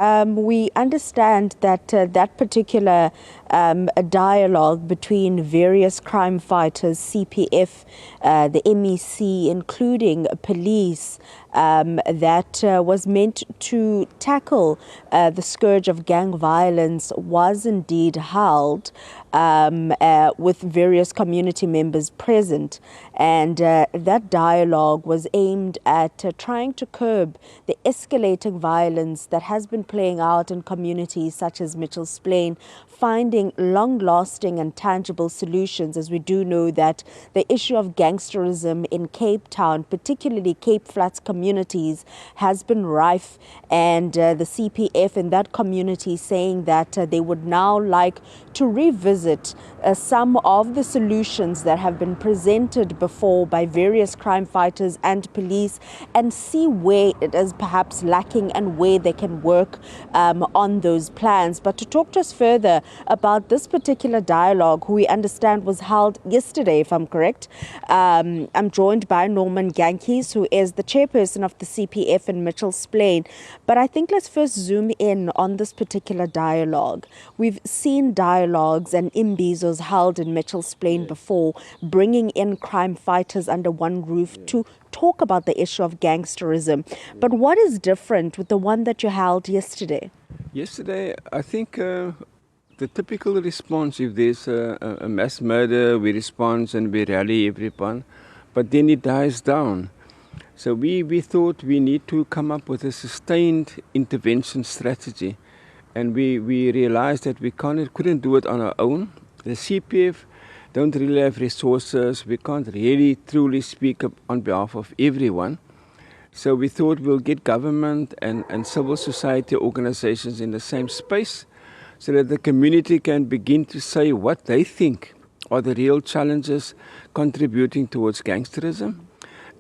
We understand that that particular dialogue between various crime fighters, CPF, the MEC, including police, that was meant to tackle the scourge of gang violence was indeed held with various community members present. And that dialogue was aimed at trying to curb the escalating violence that has been playing out in communities such as Mitchell's Plain, finding long-lasting and tangible solutions, as we do know that the issue of gangsterism in Cape Town, particularly Cape Flats communities, has been rife, and the CPF in that community saying that they would now like to revisit some of the solutions that have been presented before by various crime fighters and police, and see where it is perhaps lacking and where they can work on those plans. But to talk to us further about this particular dialogue, who we understand was held yesterday, if I'm correct, I'm joined by Norman Gankies, who is the chairperson of the CPF in Mitchell's Plain. But I think let's first zoom in on this particular dialogue. We've seen dialogues and imbizos held in Mitchell's Plain before, bringing in crime fighters under one roof to talk about the issue of gangsterism. But what is different with the one that you held yesterday? Yesterday, I think the typical response, if there's a mass murder, we respond and we rally everyone, but then it dies down. So we thought we need to come up with a sustained intervention strategy, and we realized that we couldn't do it on our own. The CPF don't really have resources. We can't really truly speak up on behalf of everyone. So we thought we'll get government and civil society organizations in the same space so that the community can begin to say what they think are the real challenges contributing towards gangsterism,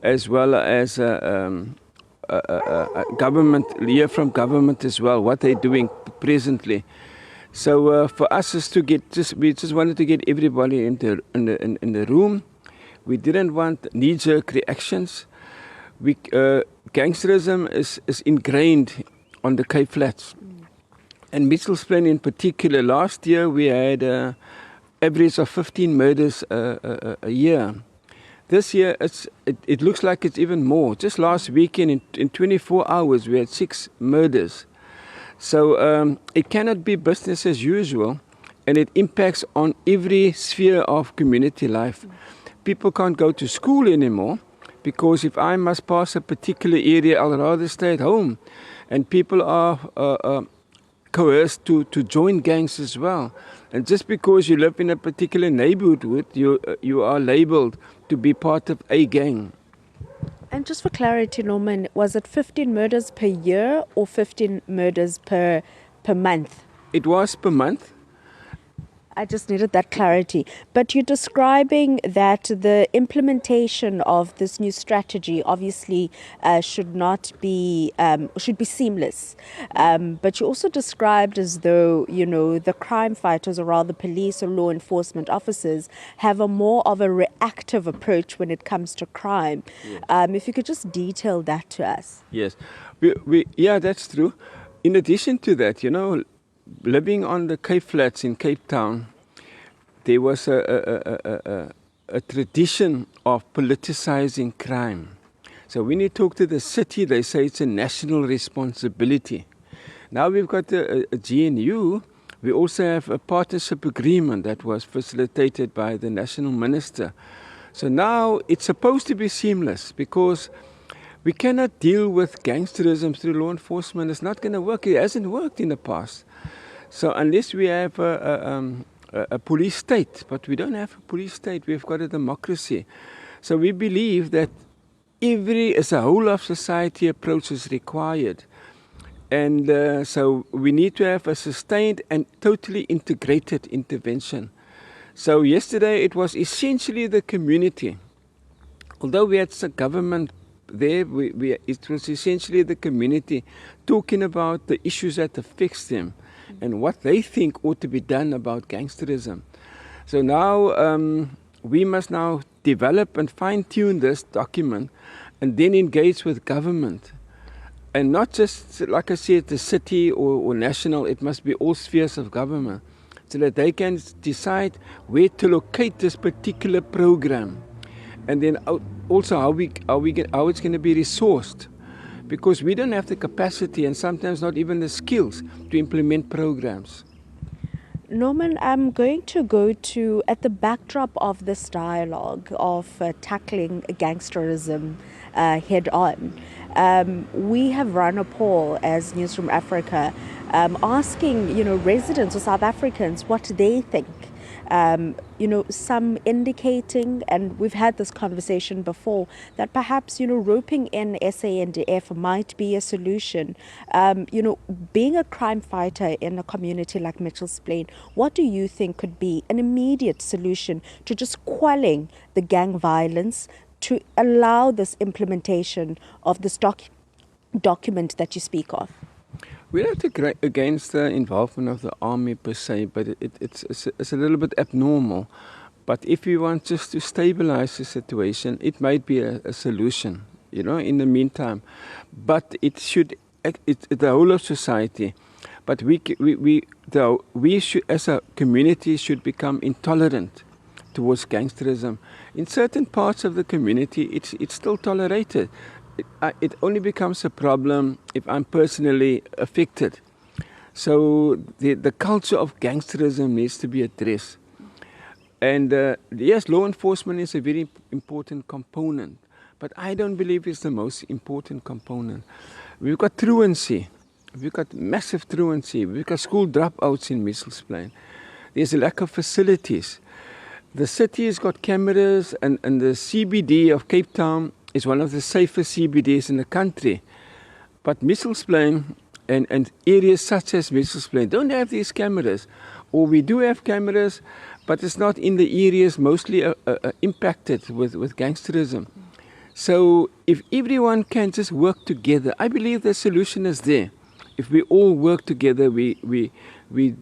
as well as government, hear from government as well, what they're doing presently. So for us is to get, we just wanted to get everybody in the room. We didn't want knee-jerk reactions. Gangsterism is ingrained on the Cape Flats. And Mitchell's Plain in particular, last year we had an average of 15 murders a year. This year it looks like it's even more. Just last weekend in 24 hours we had 6 murders. So it cannot be business as usual, and it impacts on every sphere of community life. People can't go to school anymore, because if I must pass a particular area, I'll rather stay at home. And people are coerced to join gangs as well. And just because you live in a particular neighborhood, you are labeled to be part of a gang. And just for clarity, Norman, was it 15 murders per year or 15 murders per month? It was per month. I just needed that clarity. But you're describing that the implementation of this new strategy obviously should be seamless. But you also described as though, you know, the crime fighters, or rather police or law enforcement officers, have a more of a reactive approach when it comes to crime. Yes. If you could just detail that to us. Yes, yeah, that's true. In addition to that, you know, living on the Cape Flats in Cape Town, there was a tradition of politicizing crime. So when you talk to the city, they say it's a national responsibility. Now we've got a GNU. We also have a partnership agreement that was facilitated by the national minister. So now it's supposed to be seamless, because we cannot deal with gangsterism through law enforcement. It's not going to work. It hasn't worked in the past. So unless we have a police state, but we don't have a police state, we've got a democracy. So we believe that as a whole of society approach is required. And so we need to have a sustained and totally integrated intervention. So yesterday it was essentially the community. Although we had some government there, it was essentially the community talking about the issues that affect them and what they think ought to be done about gangsterism. So now we must now develop and fine-tune this document and then engage with government And not just, like I said, the city or national, it must be all spheres of government, so that they can decide where to locate this particular program. And then also how it's going to be resourced. Because we don't have the capacity and sometimes not even the skills to implement programs. Norman, I'm going to go to, at the backdrop of this dialogue of tackling gangsterism head on, we have run a poll as Newzroom Afrika asking, residents or South Africans what they think. Some indicating, and we've had this conversation before, that perhaps, roping in SANDF might be a solution. Being a crime fighter in a community like Mitchell's Plain, what do you think could be an immediate solution to just quelling the gang violence, to allow this implementation of this document that you speak of? We're not against the involvement of the army per se, but it's a little bit abnormal. But if we want just to stabilize the situation, it might be a solution, in the meantime. But it's the whole of society. But we should, as a community, should become intolerant towards gangsterism. In certain parts of the community, it's still tolerated. It only becomes a problem if I'm personally affected. So the culture of gangsterism needs to be addressed. And yes, law enforcement is a very important component, but I don't believe it's the most important component. We've got truancy. We've got massive truancy. We've got school dropouts in Mitchell's Plain. There's a lack of facilities. The city has got cameras, and the CBD of Cape Town is one of the safest CBDs in the country. But Mitchell's Plain and areas such as Mitchell's Plain don't have these cameras. Or we do have cameras, but it's not in the areas mostly impacted with gangsterism. So if everyone can just work together, I believe the solution is there. If we all work together, we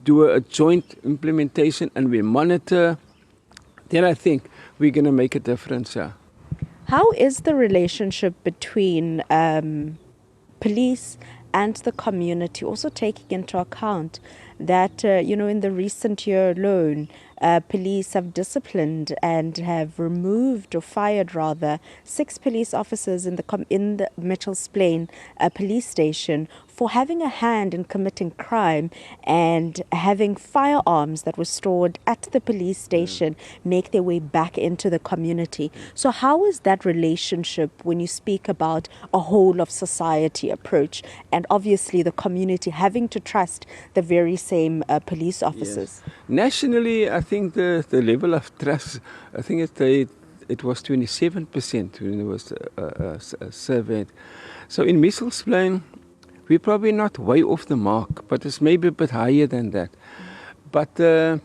do a joint implementation and we monitor, then I think we're going to make a difference. How is the relationship between police and the community, also taking into account that, in the recent year alone, police have disciplined and have removed or fired rather 6 police officers in the Mitchell's Plain police station for having a hand in committing crime and having firearms that were stored at the police station make their way back into the community. So how is that relationship when you speak about a whole of society approach and obviously the community having to trust the very same police officers? Yes. Nationally, I think the level of trust, I think it was 27% when it was surveyed. So in Mitchell's Plain, we're probably not way off the mark, but it's maybe a bit higher than that. But the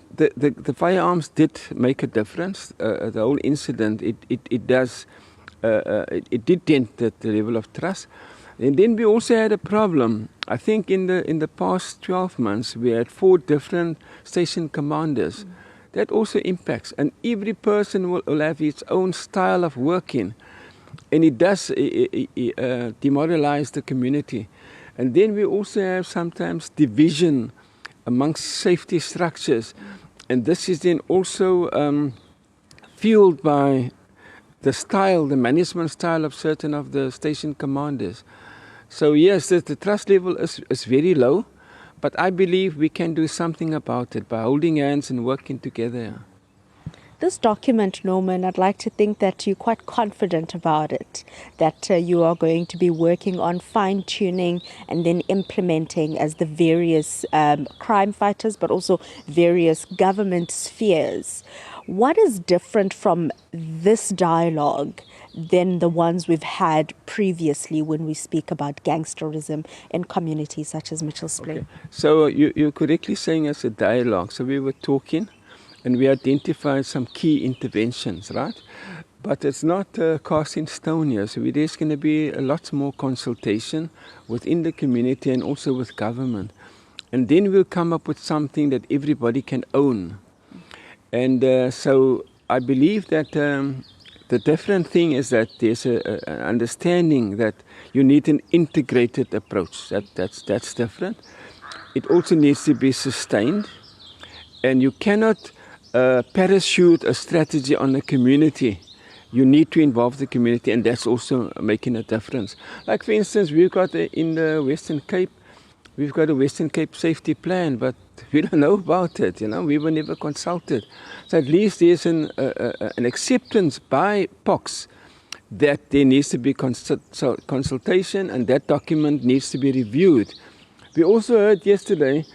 firearms did make a difference. The whole incident, it did dent the level of trust. And then we also had a problem. I think in the past 12 months, we had 4 different station commanders. That also impacts. And every person will have its own style of working. And it does demoralize the community. And then we also have sometimes division amongst safety structures. And this is then also fueled by the management style of certain of the station commanders. So yes, the trust level is very low, but I believe we can do something about it by holding hands and working together. This document, Norman, I'd like to think that you're quite confident about it, that you are going to be working on fine-tuning and then implementing as the various crime fighters, but also various government spheres. What is different from this dialogue than the ones we've had previously when we speak about gangsterism in communities such as Mitchell's Plain? Okay. So you're correctly saying it's a dialogue. So we were talking and we identified some key interventions, right? But it's not cast in stone here. So there's going to be a lot more consultation within the community and also with government. And then we'll come up with something that everybody can own. And so I believe that The different thing is that there's an understanding that you need an integrated approach. That's different. It also needs to be sustained, and you cannot parachute a strategy on the community. You need to involve the community, and that's also making a difference. Like, for instance, we've got in the Western Cape, we've got a Western Cape safety plan, but we don't know about it, we were never consulted. So at least there's an acceptance by POCs that there needs to be consultation, and that document needs to be reviewed. We also heard yesterday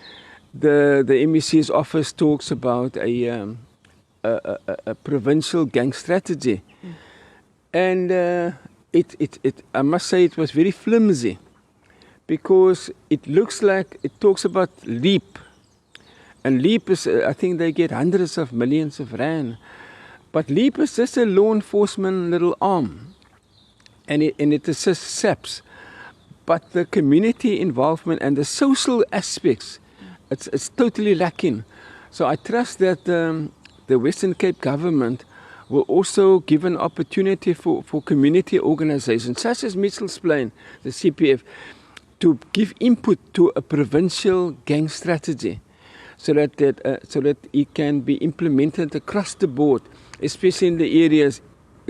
the MEC's office talks about a provincial gang strategy. And I must say it was very flimsy, because it looks like it talks about LEAP. And LEAP is, I think they get hundreds of millions of rand. But LEAP is just a law enforcement little arm. And it assists SAPs. But the community involvement and the social aspects, it's totally lacking. So I trust that the Western Cape government will also give an opportunity for community organizations, such as Mitchell's Plain, the CPF, to give input to a provincial gang strategy, so that it can be implemented across the board, especially in the areas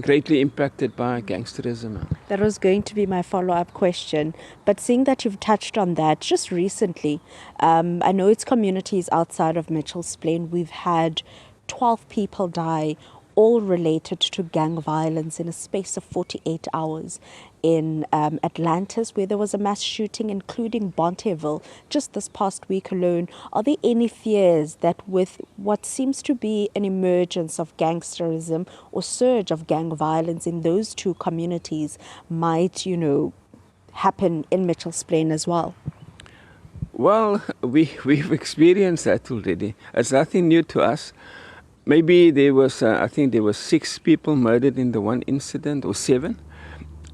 greatly impacted by gangsterism. That was going to be my follow-up question, but seeing that you've touched on that just recently, I know it's communities outside of Mitchell's Plain. We've had 12 people die, all related to gang violence in a space of 48 hours. In Atlantis, where there was a mass shooting, including Bonteville, just this past week alone. Are there any fears that with what seems to be an emergence of gangsterism or surge of gang violence in those two communities might, happen in Mitchell's Plain as well? Well, we've experienced that already. It's nothing new to us. Maybe there was, I think there were 6 people murdered in the one incident, or 7.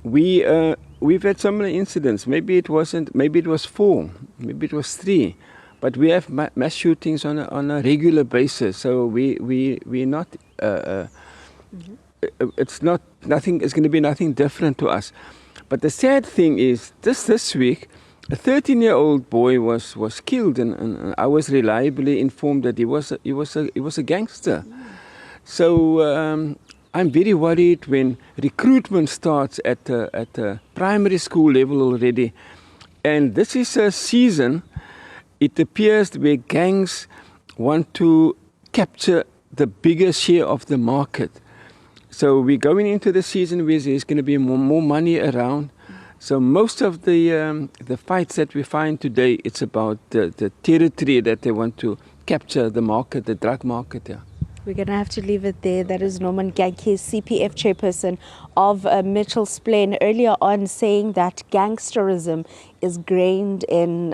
We've had similar incidents. Maybe it wasn't. Maybe it was 4. Maybe it was 3. But we have mass shootings on a regular basis. So we're not. It's not nothing. It's going to be nothing different to us. But the sad thing is, this week, a 13-year-old boy was killed, and I was reliably informed that he was a gangster. So I'm very worried when recruitment starts at the primary school level already, and this is a season, it appears, where gangs want to capture the bigger share of the market. So we're going into the season where there's going to be more money around. So most of the fights that we find today, it's about the territory that they want to capture, the market, the drug market. Yeah. We're going to have to leave it there. That is Norman Gyanke, CPF chairperson of Mitchell's Plain, earlier on saying that gangsterism is grained in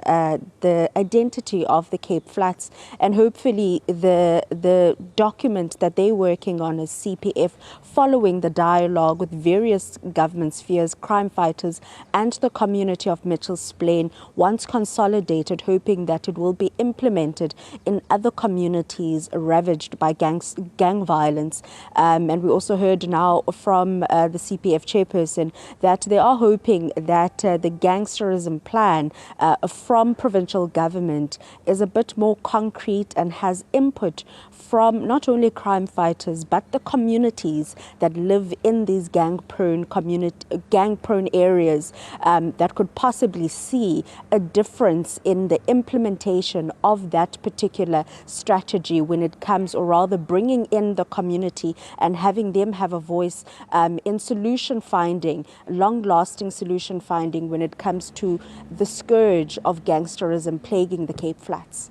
the identity of the Cape Flats, and hopefully the document that they're working on is CPF, following the dialogue with various government spheres, crime fighters and the community of Mitchell's Plain, once consolidated, hoping that it will be implemented in other communities ravaged by gang violence. And we also heard now from the CPF chairperson that they are hoping that the gangsterism plan from provincial government is a bit more concrete and has input from not only crime fighters but the communities that live in these gang-prone areas, that could possibly see a difference in the implementation of that particular strategy when it comes, or rather bringing in the community and having them have a voice in solution finding, long-lasting solution finding when it comes to the scourge of gangsterism plaguing the Cape Flats.